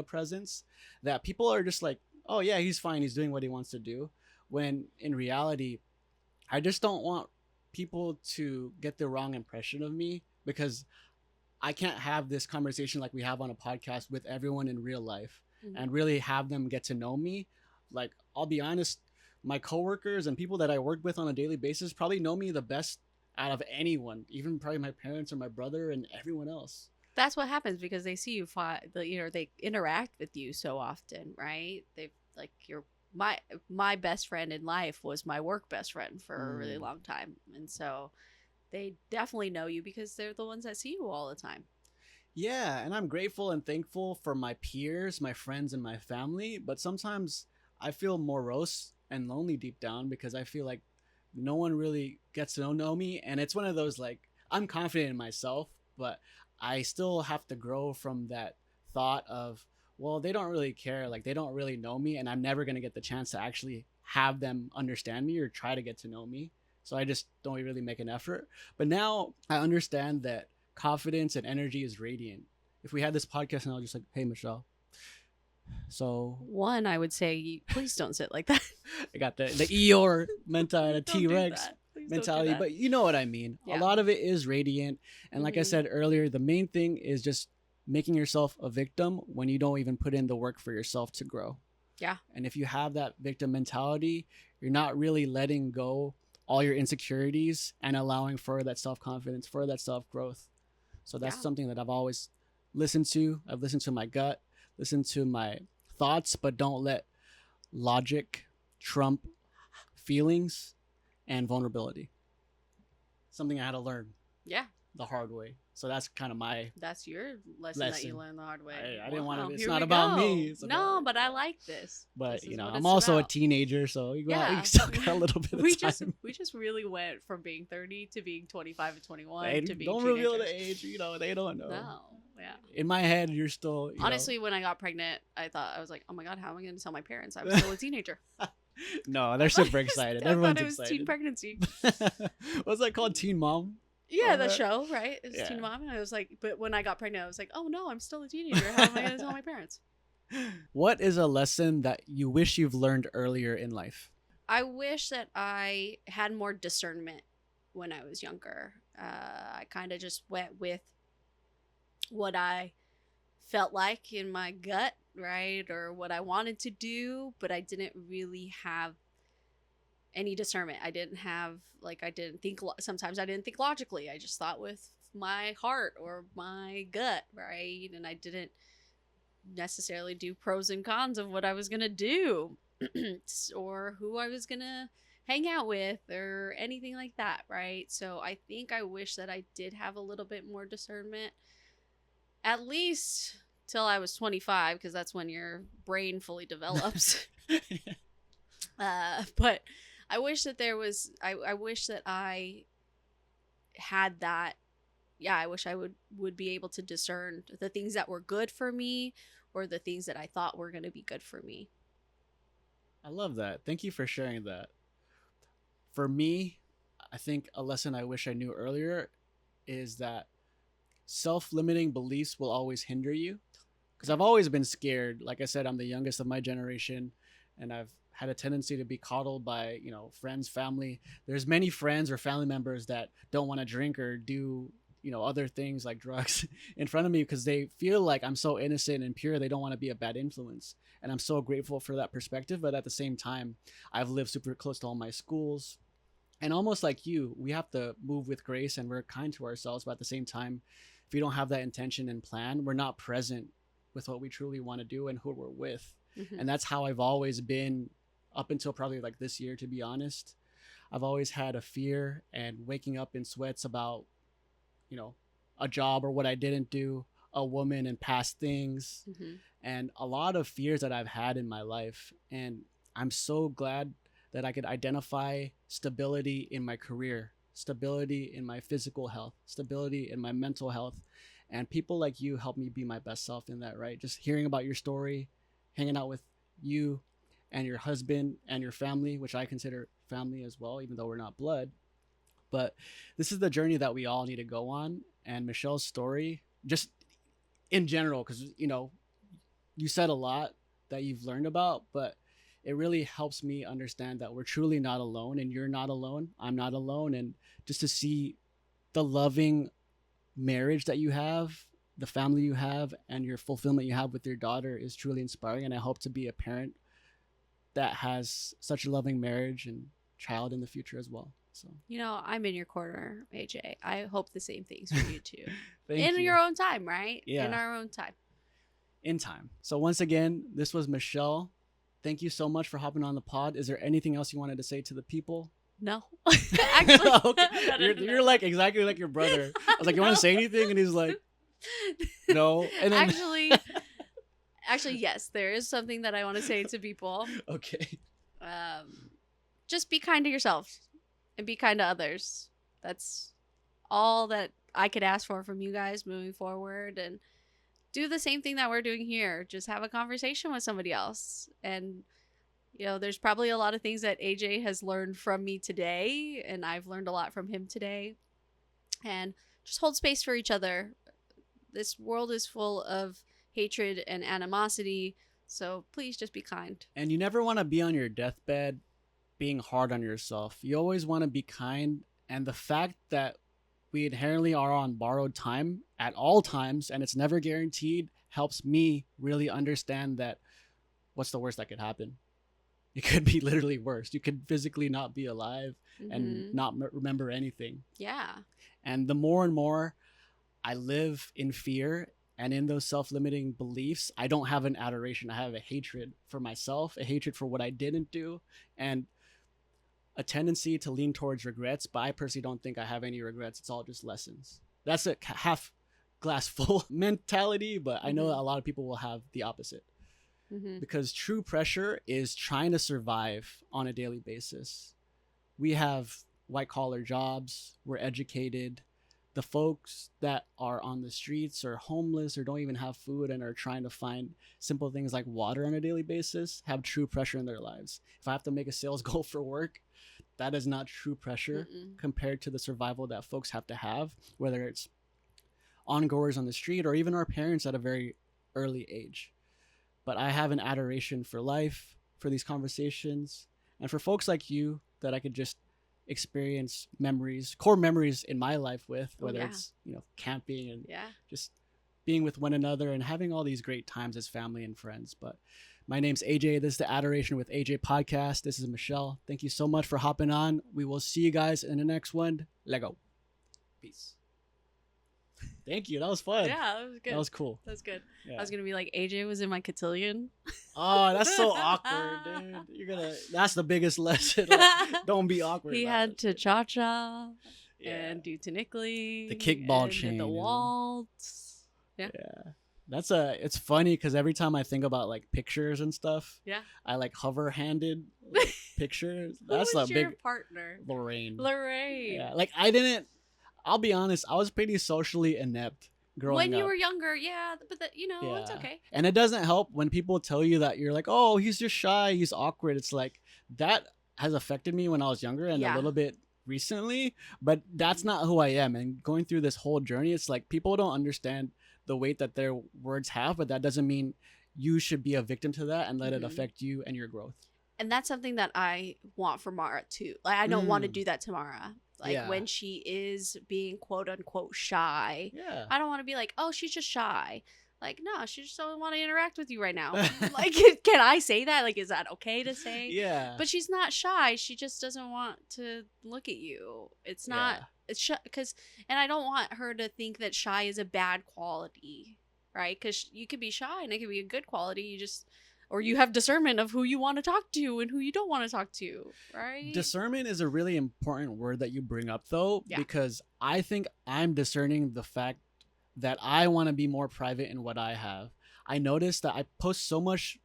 Speaker 1: presence that people are just like, oh yeah, he's fine. He's doing what he wants to do. When in reality, I just don't want people to get the wrong impression of me, because I can't have this conversation like we have on a podcast with everyone in real life and really have them get to know me. Like, I'll be honest, my coworkers and people that I work with on a daily basis probably know me the best out of anyone, even probably my parents or my brother and everyone else.
Speaker 2: That's what happens because they see you they interact with you so often, right? They've like my best friend in life was my work best friend for a really long time. And so they definitely know you because they're the ones that see you all the time.
Speaker 1: Yeah, and I'm grateful and thankful for my peers, my friends, and my family. But sometimes I feel morose and lonely deep down because I feel like no one really gets to know me. And it's one of those like, I'm confident in myself, but I still have to grow from that thought of, well, they don't really care. Like, they don't really know me, and I'm never going to get the chance to actually have them understand me or try to get to know me. So I just don't really make an effort. But now I understand that confidence and energy is radiant. If we had this podcast and I was just like, hey, Michelle, so
Speaker 2: One, I would say, please don't sit like that.
Speaker 1: I got the Eeyore mentality, the
Speaker 2: Don't do
Speaker 1: T-Rex
Speaker 2: that. Please don't do
Speaker 1: mentality,
Speaker 2: that.
Speaker 1: but you know what I mean. A
Speaker 2: Yeah.
Speaker 1: lot of it is radiant. And like I
Speaker 2: Mhm.
Speaker 1: said earlier, the main thing is just making yourself a victim when you don't even put in the work for yourself to grow.
Speaker 2: Yeah.
Speaker 1: And if you have that victim mentality, you're not really letting go all your insecurities and allowing for that self-confidence, for that self-growth. So that's
Speaker 2: Yeah.
Speaker 1: something that I've always listened to. I've listened to my gut, listened to my thoughts, but don't let logic trump feelings and vulnerability. Something I had to learn
Speaker 2: Yeah.
Speaker 1: the hard way. So that's kind of my
Speaker 2: That's your lesson that you
Speaker 1: Lesson.
Speaker 2: learned the hard way.
Speaker 1: I didn't wanna- it's
Speaker 2: Here
Speaker 1: not
Speaker 2: we
Speaker 1: about
Speaker 2: go.
Speaker 1: me, it's
Speaker 2: No,
Speaker 1: about-
Speaker 2: but I like this.
Speaker 1: but
Speaker 2: This
Speaker 1: you
Speaker 2: is
Speaker 1: know,
Speaker 2: what
Speaker 1: I'm
Speaker 2: it's
Speaker 1: also a
Speaker 2: about.
Speaker 1: teenager, so you
Speaker 2: Yeah.
Speaker 1: still got a little bit of
Speaker 2: we
Speaker 1: time.
Speaker 2: just really went from being 30 to being 25 and 21
Speaker 1: Hey,
Speaker 2: to being
Speaker 1: don't reveal the
Speaker 2: teenagers.
Speaker 1: age, they don't know.
Speaker 2: No. Yeah.
Speaker 1: In my head, you're still
Speaker 2: Honestly, when I got pregnant, I was like, "Oh my god, how am I going to tell my parents I was still a teenager?"
Speaker 1: no, they're super excited.
Speaker 2: I thought
Speaker 1: Everyone's
Speaker 2: it was
Speaker 1: excited.
Speaker 2: teen pregnancy.
Speaker 1: What's that called? Teen Mom?
Speaker 2: Yeah,
Speaker 1: Oh,
Speaker 2: the
Speaker 1: that-
Speaker 2: show, right? It's
Speaker 1: Yeah.
Speaker 2: Teen Mom, and I was like, but when I got pregnant, I was like, "Oh no, I'm still a teenager. How am I going to tell my parents?"
Speaker 1: What is a lesson that you wish you've learned earlier in life?
Speaker 2: I wish that I had more discernment when I was younger. I kind of just went with what I felt like in my gut, right? Or what I wanted to do, but I didn't really have any discernment. I didn't have, like, I didn't think, sometimes I didn't think logically. I just thought with my heart or my gut, right? And I didn't necessarily do pros and cons of what I was going to do or who I was going to hang out with or anything like that, right? So I think I wish that I did have a little bit more discernment, at least till I was 25, because that's when your brain fully develops. But I wish that there was, I wish that I had that. Yeah, I wish I would be able to discern the things that were good for me or the things that I thought were going to be good for me.
Speaker 1: I love that. Thank you for sharing that. For me, I think a lesson I wish I knew earlier is that self-limiting beliefs will always hinder you. Because I've always been scared. Like I said, I'm the youngest of my generation, and I've had a tendency to be coddled by, friends, family. There's many friends or family members that don't want to drink or do, other things like drugs in front of me because they feel like I'm so innocent and pure. They don't want to be a bad influence. And I'm so grateful for that perspective. But at the same time, I've lived super close to all my schools. And almost like you, we have to move with grace and we're kind to ourselves. But at the same time, if we don't have that intention and plan, we're not present with what we truly want to do and who we're with.
Speaker 2: Mhm.
Speaker 1: And that's how I've always been up until probably like this year, to be honest. I've always had a fear and waking up in sweats about, a job or what I didn't do, a woman and past things,
Speaker 2: Mhm.
Speaker 1: and a lot of fears that I've had in my life. And I'm so glad that I could identify stability in my career, stability in my physical health, stability in my mental health. And people like you help me be my best self in that, right? Just hearing about your story, hanging out with you and your husband and your family, which I consider family as well, even though we're not blood. But this is the journey that we all need to go on. And Michelle's story, just in general, because, you said a lot that you've learned about, but it really helps me understand that we're truly not alone, and you're not alone. I'm not alone. And just to see the loving marriage that you have, the family you have, and your fulfillment you have with your daughter is truly inspiring. And I hope to be a parent that has such a loving marriage and child in the future as well. So
Speaker 2: I'm in your corner, AJ. I hope the same things for you too.
Speaker 1: thank
Speaker 2: In
Speaker 1: you.
Speaker 2: your own time, right?
Speaker 1: Yeah.
Speaker 2: In our own time.
Speaker 1: In time. So once again, this was Michelle. Thank you so much for hopping on the pod. Is there anything else you wanted to say to the people?
Speaker 2: No. Actually,
Speaker 1: Okay.
Speaker 2: no.
Speaker 1: You're like exactly like your brother. I was like, you want to say anything? And he's like, no. And then
Speaker 2: Actually, yes, there is something that I want to say to people.
Speaker 1: okay.
Speaker 2: Just be kind to yourself and be kind to others. That's all that I could ask for from you guys moving forward, and do the same thing that we're doing here. Just have a conversation with somebody else. And there's probably a lot of things that AJ has learned from me today, and I've learned a lot from him today. And just hold space for each other. This world is full of hatred and animosity, so please just be kind.
Speaker 1: And you never want to be on your deathbed being hard on yourself. You always want to be kind, and the fact that we inherently are on borrowed time at all times and it's never guaranteed helps me really understand that what's the worst that could happen? It could be literally worse. You could physically not be alive and not remember anything.
Speaker 2: Yeah.
Speaker 1: And the more and more I live in fear and in those self-limiting beliefs, I don't have an adoration. I have a hatred for myself, a hatred for what I didn't do, and a tendency to lean towards regrets. But I personally don't think I have any regrets. It's all just lessons. That's a half glass full mentality, but I know a lot of people will have the opposite. Because true pressure is trying to survive on a daily basis. We have white collar jobs, we're educated. The folks that are on the streets or homeless or don't even have food and are trying to find simple things like water on a daily basis have true pressure in their lives. If I have to make a sales goal for work, that is not true pressure compared to the survival that folks have to have, whether it's ongoers on the street or even our parents at a very early age. But I have an adoration for life, for these conversations, and for folks like you that I could just experience memories, core memories in my life with, whether it's, camping and just being with one another and having all these great times as family and friends. But my name's AJ. This is the Adoration with AJ podcast. This is Michelle. Thank you so much for hopping on. We will see you guys in the next one. Lego. Peace. Thank you. That was fun.
Speaker 2: Yeah, that was good.
Speaker 1: That was cool.
Speaker 2: That was good.
Speaker 1: Yeah.
Speaker 2: I was gonna be like, AJ was in my cotillion.
Speaker 1: Oh, that's so awkward, dude. That's the biggest lesson. Like, don't be awkward.
Speaker 2: He had to cha-cha and do Tinickly.
Speaker 1: The kickball
Speaker 2: and
Speaker 1: chain.
Speaker 2: the waltz. Yeah.
Speaker 1: It's funny because every time I think about like pictures and stuff, I like hover-handed pictures. That's
Speaker 2: Who was
Speaker 1: a
Speaker 2: your
Speaker 1: big
Speaker 2: partner?
Speaker 1: Lorraine.
Speaker 2: Yeah.
Speaker 1: Like I'll be honest, I was pretty socially inept growing up.
Speaker 2: When you were younger, but it's okay.
Speaker 1: And it doesn't help when people tell you that you're like, oh, he's just shy, he's awkward. It's like that has affected me when I was younger and a little bit recently, but that's not who I am. And going through this whole journey, it's like people don't understand the weight that their words have, but that doesn't mean you should be a victim to that and let it affect you and your growth.
Speaker 2: And that's something that I want for Mara too. Like I don't want to do that to Mara. Like when she is being quote unquote shy, I don't want to be like, oh, she's just shy. Like, no, she just doesn't want to interact with you right now. Like, can I say that? Like, is that okay to say?
Speaker 1: Yeah.
Speaker 2: But she's not shy. She just doesn't want to look at you. It's not, it's shy, and I don't want her to think that shy is a bad quality, right? Because you could be shy and it could be a good quality. Or you have discernment of who you want to talk to and who you don't want to talk to, right?
Speaker 1: Discernment is a really important word that you bring up, though, because I think I'm discerning the fact that I want to be more private in what I have. I noticed that I post so much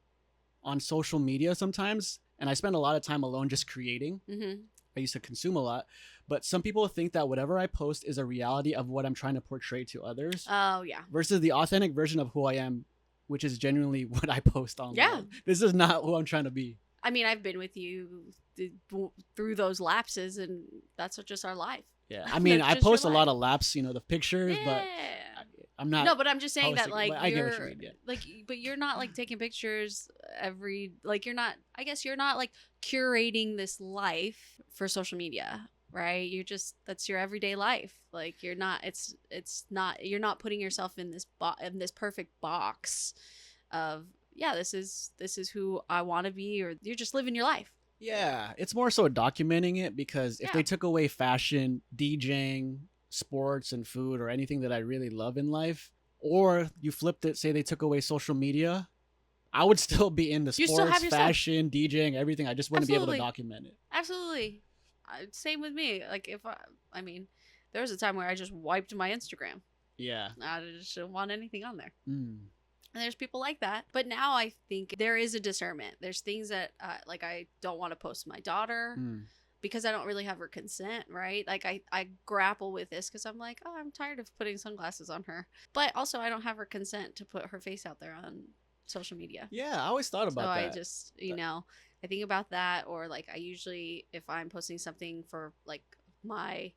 Speaker 1: on social media sometimes, and I spend a lot of time alone just creating. I used to consume a lot, but some people think that whatever I post is a reality of what I'm trying to portray to others.
Speaker 2: Oh, yeah.
Speaker 1: Versus the authentic version of who I am, which is genuinely what I post online. Yeah. This is not who I'm trying to be.
Speaker 2: I mean, I've been with you through those lapses, and that's just our life.
Speaker 1: Yeah. I mean, I post a lot of laps, the pictures, but I'm not.
Speaker 2: No, but I'm just saying
Speaker 1: posting,
Speaker 2: that, like,
Speaker 1: I get what you mean,
Speaker 2: like, but you're not like taking pictures you're not, I guess you're not like curating this life for social media. Right, that's your everyday life. Like you're not you're not putting yourself in this perfect box of this is who I want to be, or you're just living your life.
Speaker 1: Yeah, it's more so documenting it, because if they took away fashion, DJing, sports and food, or anything that I really love in life, or you flipped it, say they took away social media, I would still be in the sports, fashion, DJing, everything. I just wouldn't be able to document it.
Speaker 2: Absolutely. Same with me. Like I mean, there was a time where I just wiped my Instagram.
Speaker 1: Yeah.
Speaker 2: I just didn't want anything on there. And there's people like that. But now I think there is a discernment. There's things that like I don't want to post my daughter because I don't really have her consent, right? Like I grapple with this because I'm like, oh, I'm tired of putting sunglasses on her. But also I don't have her consent to put her face out there on social media.
Speaker 1: Yeah, I always thought about that.
Speaker 2: I just, I think about that. Or like I usually, if I'm posting something for like my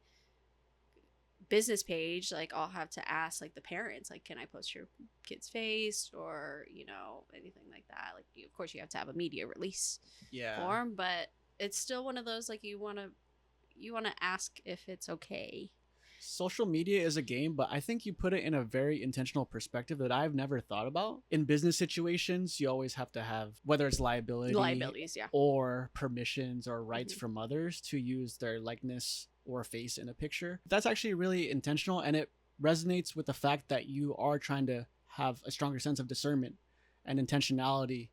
Speaker 2: business page, like I'll have to ask like the parents, like, can I post your kid's face or anything like that. Like of course you have to have a media release form, but it's still one of those like you want to ask if it's okay.
Speaker 1: Social media is a game, but I think you put it in a very intentional perspective that I've never thought about. In business situations, you always have to have, whether it's liabilities, or permissions or rights from others to use their likeness or face in a picture. That's actually really intentional, and it resonates with the fact that you are trying to have a stronger sense of discernment and intentionality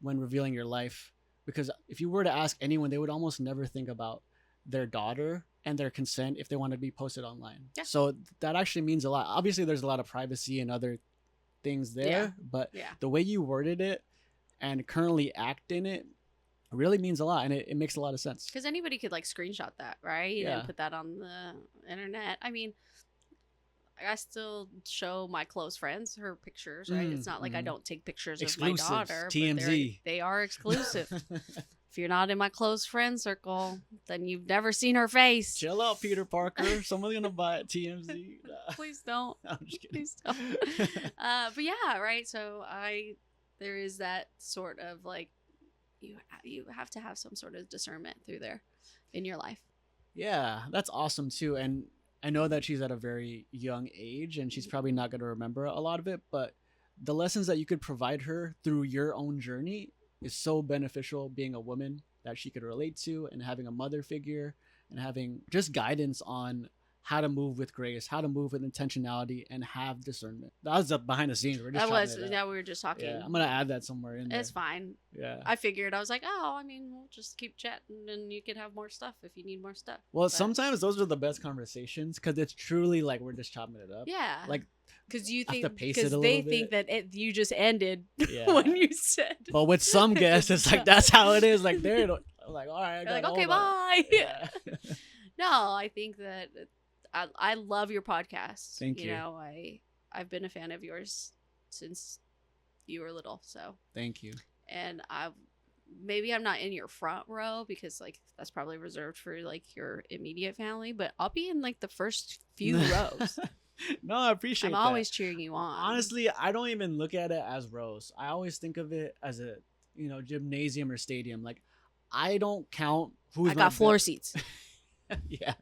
Speaker 1: when revealing your life. Because if you were to ask anyone, they would almost never think about their daughter and their consent if they want to be posted online. Yeah. So that actually means a lot. Obviously, there's a lot of privacy and other things there, but the way you worded it and currently act in it really means a lot, and it makes a lot of sense.
Speaker 2: Because anybody could like screenshot that, right? And put that on the internet. I mean, I still show my close friends her pictures, right? It's not like I don't take pictures of my daughter.
Speaker 1: TMZ.
Speaker 2: But they are exclusive. If you're not in my close friend circle, then you've never seen her face.
Speaker 1: Chill out, Peter Parker. Someone's gonna buy it. TMZ.
Speaker 2: Please don't.
Speaker 1: I'm just kidding.
Speaker 2: Please don't. But yeah, right. So there is that sort of like you have to have some sort of discernment through there in your life.
Speaker 1: Yeah, that's awesome too. And I know that she's at a very young age and she's probably not going to remember a lot of it, but the lessons that you could provide her through your own journey is so beneficial, being a woman that she could relate to, and having a mother figure and having just guidance on how to move with grace, how to move with intentionality, and have discernment. That was up behind the scenes. We
Speaker 2: were just talking.
Speaker 1: Yeah, I'm gonna add that somewhere in there.
Speaker 2: It's fine.
Speaker 1: Yeah.
Speaker 2: I figured, I was like, we'll just keep chatting and you can have more stuff if you need more stuff.
Speaker 1: Well, sometimes those are the best conversations because it's truly like we're just chopping it up.
Speaker 2: Yeah.
Speaker 1: Like,
Speaker 2: because you think
Speaker 1: they
Speaker 2: think that you just ended when you said.
Speaker 1: But with some guests, it's like that's how it is. Like they're like, all right,
Speaker 2: like okay, bye. Yeah. No, I think that I love your podcast.
Speaker 1: Thank you.
Speaker 2: I've been a fan of yours since you were little. So
Speaker 1: thank you.
Speaker 2: And maybe I'm not in your front row because like that's probably reserved for like your immediate family, but I'll be in like the first few rows.
Speaker 1: No, I appreciate that.
Speaker 2: I'm always cheering you on.
Speaker 1: Honestly, I don't even look at it as rows. I always think of it as a, gymnasium or stadium. Like, I don't count who's.
Speaker 2: I got floor seats.
Speaker 1: Yeah.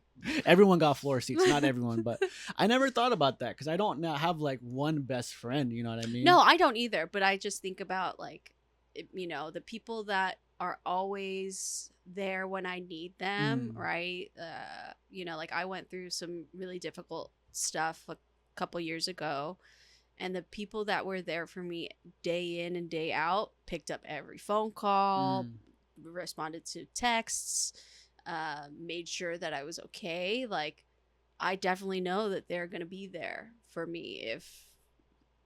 Speaker 1: Everyone got floor seats. Not everyone, but I never thought about that because I don't have like one best friend. You know what I mean?
Speaker 2: No, I don't either. But I just think about like, the people that are always there when I need them, right? Like I went through some really difficult stuff a couple years ago, and the people that were there for me day in and day out picked up every phone call, responded to texts, made sure that I was okay. Like I definitely know that they're going to be there for me if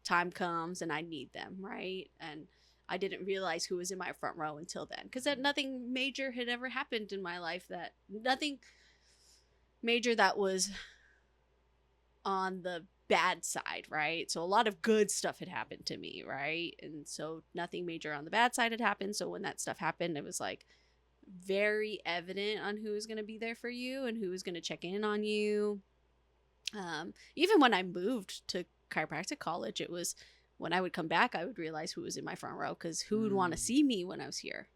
Speaker 2: time comes and I need them, right? And I didn't realize who was in my front row until then, because nothing major had ever happened in my life, nothing major that was on the bad side, right? So a lot of good stuff had happened to me, right? And so nothing major on the bad side had happened. So when that stuff happened, it was like very evident on who was going to be there for you and who was going to check in on you. Even when I moved to chiropractic college, it was when I would come back, I would realize who was in my front row, because who would want to see me when I was here.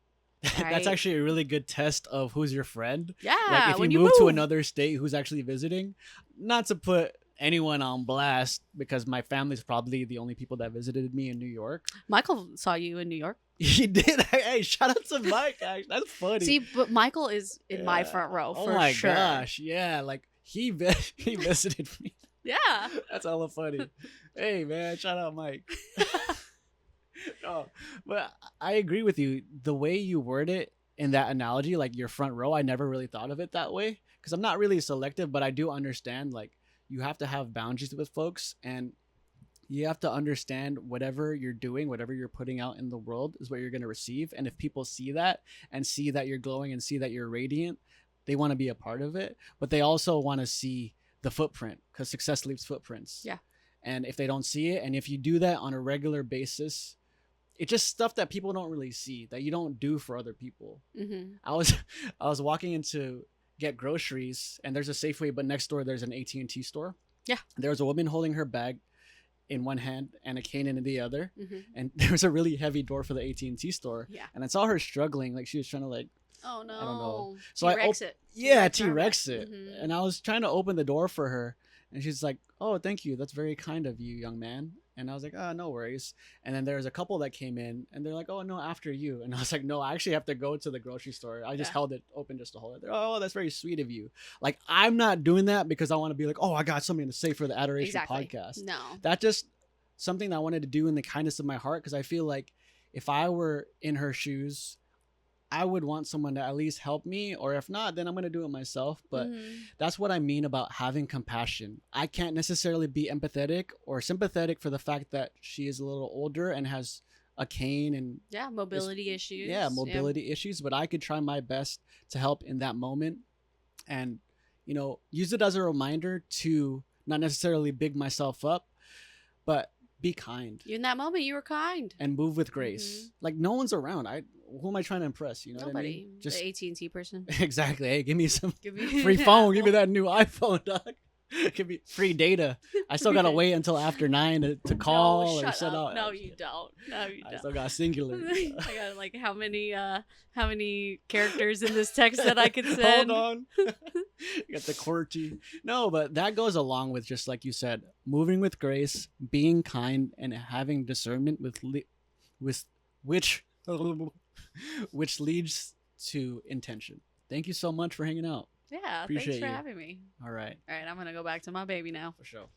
Speaker 2: Right?
Speaker 1: That's actually a really good test of who's your friend.
Speaker 2: Yeah.
Speaker 1: Like if you move to another state, who's actually visiting. Not to put anyone on blast, because my family's probably the only people that visited me in New York.
Speaker 2: Michael saw you in New York.
Speaker 1: He did. Hey, shout out to Mike. That's funny.
Speaker 2: See, but Michael is in my front row for sure.
Speaker 1: Oh my gosh. Yeah. Like he visited me.
Speaker 2: Yeah.
Speaker 1: That's hella funny. Hey man, shout out Mike. No, but I agree with you. The way you word it in that analogy, like your front row, I never really thought of it that way, because I'm not really selective, but I do understand like you have to have boundaries with folks. And You have to understand whatever you're doing, whatever you're putting out in the world is what you're going to receive. And if people see that and see that you're glowing and see that you're radiant, they want to be a part of it. But they also want to see the footprint, because success leaves footprints.
Speaker 2: Yeah.
Speaker 1: And if they don't see it, and if you do that on a regular basis, it's just stuff that people don't really see, that you don't do for other people.
Speaker 2: Mm-hmm.
Speaker 1: I was walking into get groceries, and there's a Safeway, but next door there's an AT&T store.
Speaker 2: Yeah.
Speaker 1: There was a woman holding her bag in one hand and a cane in the other,
Speaker 2: Mm-hmm.
Speaker 1: and there was a really heavy door for the AT&T store.
Speaker 2: Yeah.
Speaker 1: And I saw her struggling, like she was trying to like,
Speaker 2: Oh no.
Speaker 1: I don't know. So
Speaker 2: T-Rex it.
Speaker 1: yeah,
Speaker 2: T-Rex
Speaker 1: T-Rex it.
Speaker 2: Mm-hmm.
Speaker 1: And I was trying to open the door for her, and she's like, "Oh, thank you. That's very kind of you, young man." And I was like, "Oh, no worries." And then there was a couple that came in, and they're like, "Oh, no, after you." And I was like, "No, I actually have to go to the grocery store. I just
Speaker 2: Yeah.
Speaker 1: held it open just to hold it." They're, "Oh, that's very sweet of you." Like, I'm not doing that because I want to be like, "Oh, I got something to say for the Adoration
Speaker 2: Exactly.
Speaker 1: podcast."
Speaker 2: No.
Speaker 1: That just something that I wanted to do in the kindness of my heart, because I feel like if I were in her shoes, I would want someone to at least help me, or if not, then I'm going to do it myself. But
Speaker 2: Mhm.
Speaker 1: that's what I mean about having compassion. I can't necessarily be empathetic or sympathetic for the fact that she is a little older and has a cane and
Speaker 2: Yeah, mobility issues.
Speaker 1: yeah, mobility issues, but I could try my best to help in that moment, and use it as a reminder to not necessarily big myself up, but be kind
Speaker 2: In that moment, you were kind.
Speaker 1: and move with grace. Like, no one's around. Who am I trying to impress? You know what I
Speaker 2: Nobody.
Speaker 1: mean? Just
Speaker 2: The AT&T person.
Speaker 1: exactly. Hey, give me some
Speaker 2: Give me
Speaker 1: free phone. Give me that new iPhone, dog. Give me free data. I still gotta wait until after 9 to call
Speaker 2: No,
Speaker 1: or
Speaker 2: shut
Speaker 1: set
Speaker 2: up.
Speaker 1: out.
Speaker 2: No, you don't. No, you
Speaker 1: I
Speaker 2: don't.
Speaker 1: still got singular.
Speaker 2: I got like how many characters in this text that I could send?
Speaker 1: Hold on. You got the QWERTY. No, but that goes along with, just like you said, moving with grace, being kind, and having discernment with which leads to intention. Thank you so much for hanging out.
Speaker 2: Yeah,
Speaker 1: Appreciate
Speaker 2: thanks for
Speaker 1: you.
Speaker 2: having me.
Speaker 1: All right.
Speaker 2: All right, I'm gonna go back to my baby now.
Speaker 1: For sure.